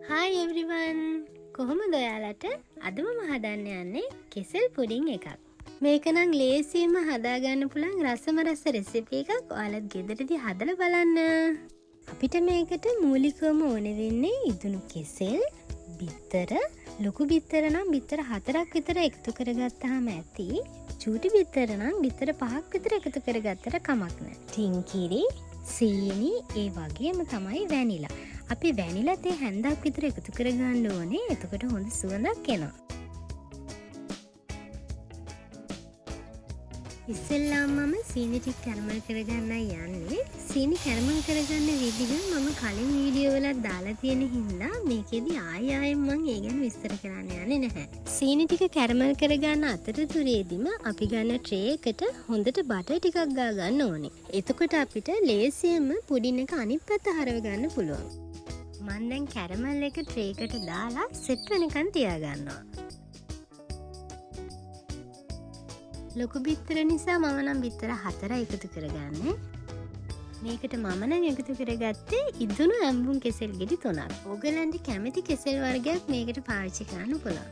Hi everyone! කොහොමද ඔයාලට? අද මම හදන්න යන්නේ කෙසෙල් පුඩින් එකක්. මේක නම් ලේසියෙන්ම හදාගන්න පුළුවන් රසම රස රෙසිපි එකක්. ඔයාලත් ගෙදරදී හදලා බලන්න. අපිට මේකට මූලිකවම ඕන වෙන්නේ ඉදුණු කෙසෙල්, බිත්තර, ලොකු බිත්තර නම් බිත්තර 4ක් විතර එකතු කරගත්තාම ඇති. චූටි බිත්තර නම් බිත්තර 5ක් විතර එකතු කරගත්තට කමක් නැහැ. ටින්කිරි, සීනි, ඒ වගේම තමයි වැනිලා. අපි වැනිලා තේ හැන්දක් විතර එකතු කරගන්න ඕනේ. එතකොට හොඳ සුවඳක් එනවා. ඉස්සෙල්ලාම මම සීනි ටික කැරමල් කරගන්නයි යන්නේ. සීනි කැරමල් කරගන්න විදිහ මම කලින් වීඩියෝ වල දාලා තියෙන හින්දා මේකෙදි ආයෙත් මම ඒ ගැන විස්තර කරන්න යන්නේ නැහැ. සීනි ටික කැරමල් කරගන්න අතරතුරේදීම අපි ගන්න ට්‍රේ එකට හොඳට බටර් ටිකක් ගා ගන්න ඕනේ. එතකොට අපිට ලේසියෙන්ම පුඩින් එක අනිත් පැත්ත හරව ගන්න පුළුවන්. මම දැන් කැරමල් එක ට්‍රේ එකට දාලා සෙට් වෙනකන් තියාගන්නවා. ලොකු බිත්තර නිසා මම නම් බිත්තර 4 එකතු කරගන්නේ. මේකට මම නම් එකතු කරගත්තේ ඉදුණු ඇඹුම් කෙසෙල් ගෙඩි 3ක්. ඕගලන්ට කැමති කෙසෙල් වර්ගයක් මේකට පාවිච්චි කරන්න පුළුවන්.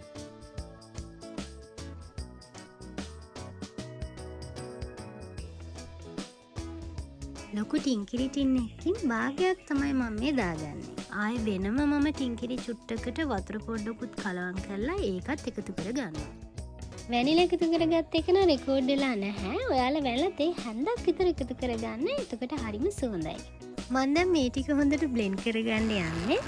ලොකු ටින්කිරි ටින් එකකින් භාගයක් තමයි මම මේ දාගන්නේ. ආයේ වෙනම මම ටින්කිරි චුට්ටකට වතුර පොඩ්ඩකුත් කලවම් කරලා ඒකත් එකතු කරගන්නවා. වැනිලා එකතු කරගත්ත එක නම් රෙකෝඩ් වෙලා නැහැ. ඔයාලා වැනිලා තේ හැන්දක් විතර එකතු කරගන්න. එතකොට හරිම සුවඳයි. මම දැන් මේ ටික හොඳට බ්ලෙන්ඩ් කරගන්න යන්නේ.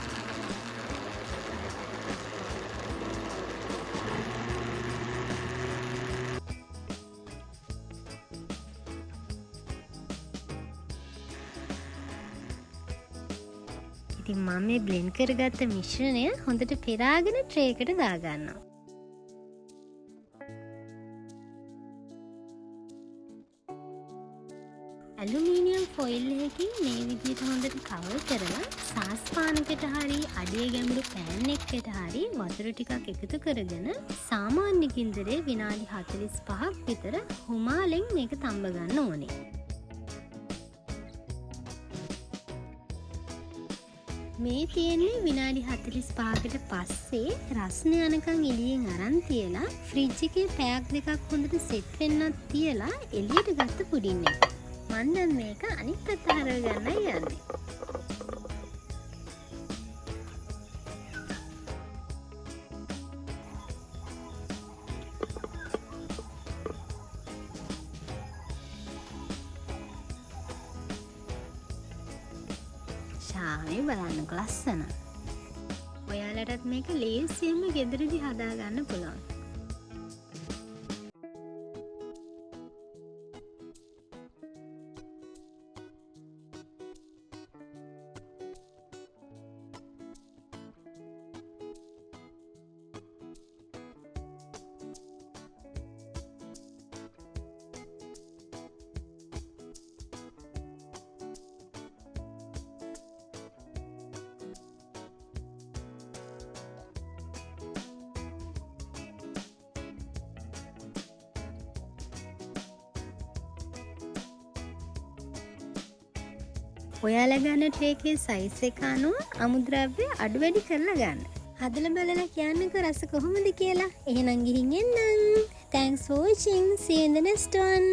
ඉතින් මම මේ බ්ලෙන්ඩ් කරගත්ත මිශ්‍රණය හොඳට පෙරාගෙන ට්‍රේ එකට දාගන්නවා. ඇලුමිනියම් ෆොයිල් එකකින් මේ විදිහට හොඳට කවර් කරලා සාස් පානකට හරි අඩිය ගැඹුරු පෑන් එකකට හරි වතුර ටිකක් එකතු කරගෙන සාමාන්‍ය ගින්දරේ විනාඩි 45ක් විතර හුමාලෙන් මේක තඹ ගන්න ඕනේ. මේ තියෙන්නේ විනාඩි 45කට පස්සේ රස්න යනකම් එළියෙන් අරන් තියලා ෆ්‍රිජ් එකේ පැයක් දෙකක් හොඳට සෙට් වෙන්නත් තියලා එළියට ගත්ත පුඩින් එක. මම දැන් මේක අනිත් පැත්ත හරව ගන්නයි යන්නේ. ශාමේ බලන්නකො ලස්සන. ඔයාලටත් මේක ලේසියෙන්ම ගෙදරදී හදා ගන්න පුළුවන්. ඔයාලා ගන්න ට්‍රේ එකේ සයිස් එක අනුව අමුද්‍රව්‍ය අඩු වැඩි කරලා ගන්න. හදලා බලලා කියන්නකෝ රස කොහොමද කියලා. එහෙනම් ගිහින් එන්නම්. Thanks for watching. See you in the next one.